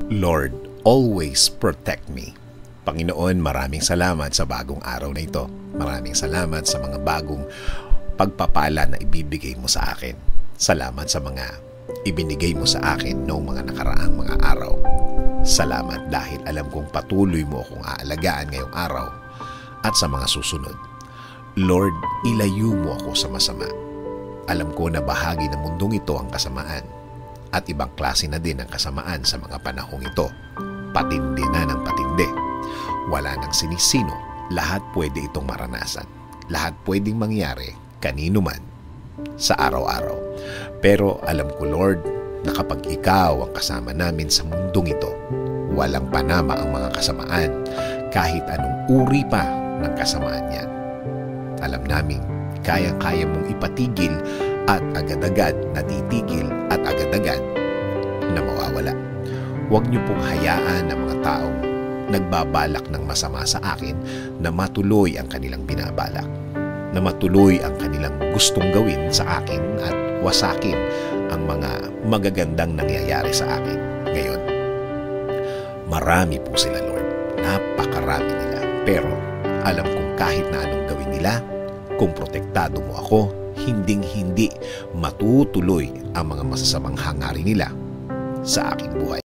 Lord, always protect me. Panginoon, maraming salamat sa bagong araw na ito. Maraming salamat sa mga bagong pagpapala na ibibigay mo sa akin. Salamat sa mga ibinigay mo sa akin noong mga nakaraang mga araw. Salamat dahil alam kong patuloy mo akong aalagaan ngayong araw at sa mga susunod. Lord, ilayo mo ako sa masama. Alam ko na bahagi ng mundong ito ang kasamaan at ibang klase na din ang kasamaan sa mga panahong ito. Patindi na ng patindi. Wala nang sinisino. Lahat pwede itong maranasan. Lahat pwedeng mangyari kanino man sa araw-araw. Pero alam ko, Lord, na kapag ikaw ang kasama namin sa mundong ito, walang panama ang mga kasamaan kahit anong uri pa ng kasamaan yan. Alam namin, kayang-kaya mong ipatigil at agad-agad natitigil at agad-agad na mawawala. Huwag niyo pong hayaan ang mga taong nagbabalak ng masama sa akin na matuloy ang kanilang binabalak, na matuloy ang kanilang gustong gawin sa akin at wasakin ang mga magagandang nangyayari sa akin ngayon. Marami po sila, Lord. Napakarami nila. Pero alam kong kahit na anong gawin nila, kung protektado mo ako, hinding-hindi matutuloy ang mga masasamang hangarin nila sa aking buhay.